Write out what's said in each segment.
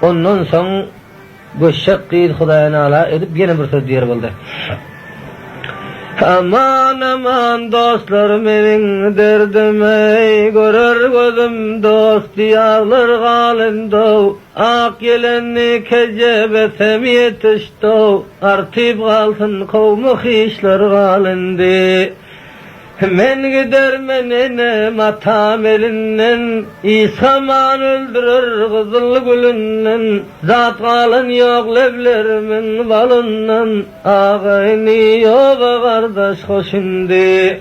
Ondan soň göşek gyd Hudaýyna ala edip gene bir söz diýer boldy. Aman aman dostlar meniň derdime görer gözüm dost diýarlar galynda ak gelenni kejebesem yetişdi artyp galsyn kowmy hişler galyndy. Men gidermen enem atam elinden İsaman öldürür kızıl gülünden zat galın yok leblerimin balından ağayni yok kardeş hoşindi.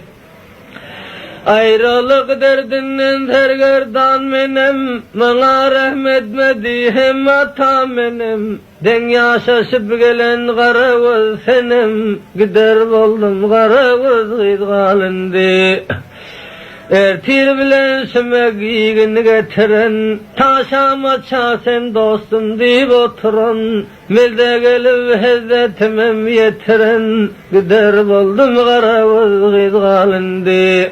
Ayrılık derdinden tergerdan menem bana rahmetmedi hem atam menem den yaşaşıp gelen kara göz senem gider boldum kara göz gidgalindi. Ertir bilen sümek iyigini getiren taşama çasen dostum deyip oturan melde gelip hezzetimem yetiren gider boldum kara göz gidgalindi.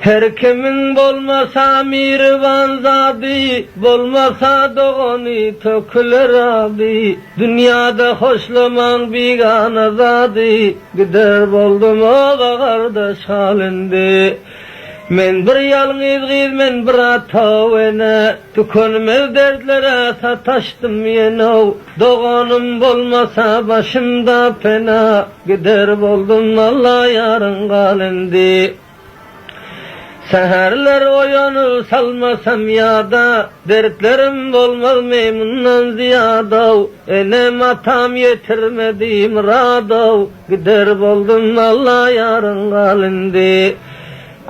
Her kimin bolmasa mirvan zadi, bolmasa doğani töküler abi. Dünyada hoşlaman bigana zadi, gider boldum oğa kardeş halindi. Men bir yalnız giz, men bir atavene, tükönmez dertlere sataştım yenov. Doğanım bolmasa başımda pena, gider boldum Allah yarın galindi. Seherler oyanır salmasam yada, dertlerim olmaz memnundan ziyada. Enem atam yetirmedi murada, gider boldum Allah yarın galindi.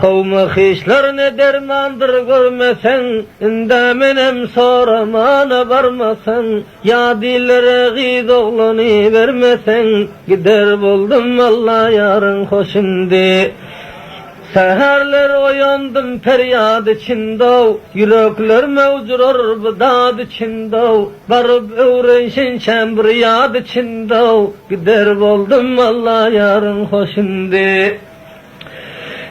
Kavmi hişler ne dermandır görmesen, inde menem soramana barmasan, ya dillere gid oğlunu vermesen, gider boldum Allah yarın hoşindi. Seherler oyandım feryad içinde, yürekler mevcurur bıdad içinde, barıp öğrenşin şembriyad içinde, gider boldum Allah yarın hoşindi.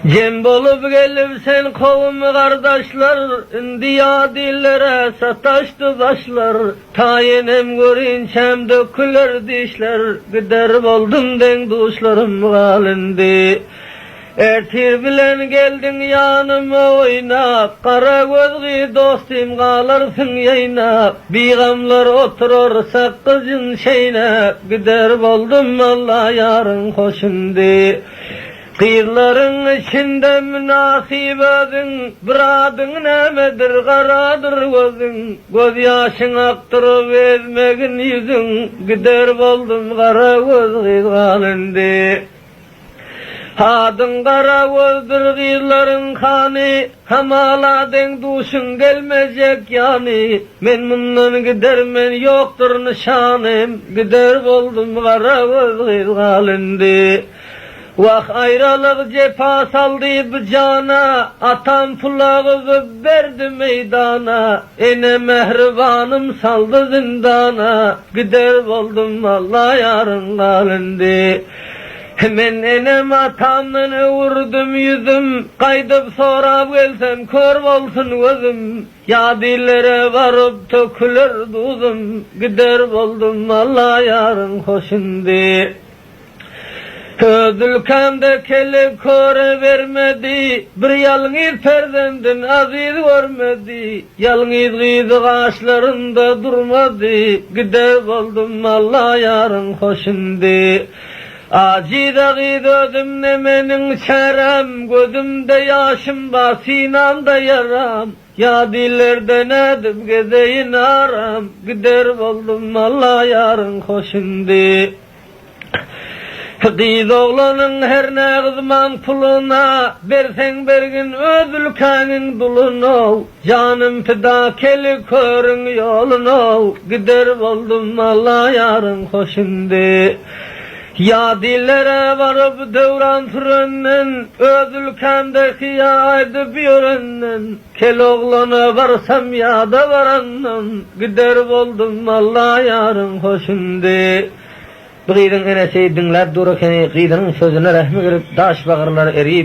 Cem bolup gelip sen kovmi kardeşler, indiya dillere sataştı başlar, tayenem görünçem döküler dişler, gider boldum den duşlarım galindi. Ertir bilen geldin yanıma oynap, kara gözgü dostum kalarsın yaynap, bigamlar oturur sakkızın şeynap, gider boldum Allah yarın hoşindi. Kıyırların içinde münasip özün, bir adın nemedir karadır gözün, göz yaşın aktırıp ezmegin yüzün, gider boldum kara gözgü galindi. Adın kara gözdür gıyırların kanı, hamala den duşun gelmeyecek yani. Men bundan gidermen yoktur nişanım, gider boldum kara göz galindi. Vah ayrılık cefa saldı bu cana, atam pulağı verdi meydana. Ene mehribanım saldı zindana, gider boldum Allah yarın galindi. Hemen enem atamdan vurdum yüzüm, kaydıp sorab gelsem kör bolsun gözüm. Ya dillere varıp tökülür duzum, gider boldum Allah yarın hoşindi. Ülkemde kelip köre vermedi, bir yalnız perzendin aziz görmedi. Yalnız gıydı ağaçlarında durmadı, gider boldum Allah yarın hoşindi. Acida gıydı özümne menin çarem, gözümde yaşım var, sinamda yaram. Ya dillerden edip gezeyin aram, gider boldum Allah yarın hoşindi. Kız oğlanın her ne kızman puluna, bersen bergin öz ülkenin duluna. Canım fida keli körün yoluna, gider boldum Allah yarın hoşindi. Ya dillere varıp devran sürennen, öz ülkemdeki ya edip yörennen. Kel oğlana varsam ya da varannan, gider boldum Allah yarın hoşindi. Bu gıydın enesi dinlep dururken gıydının sözüne rahmi görüp daş bağırlar eriyip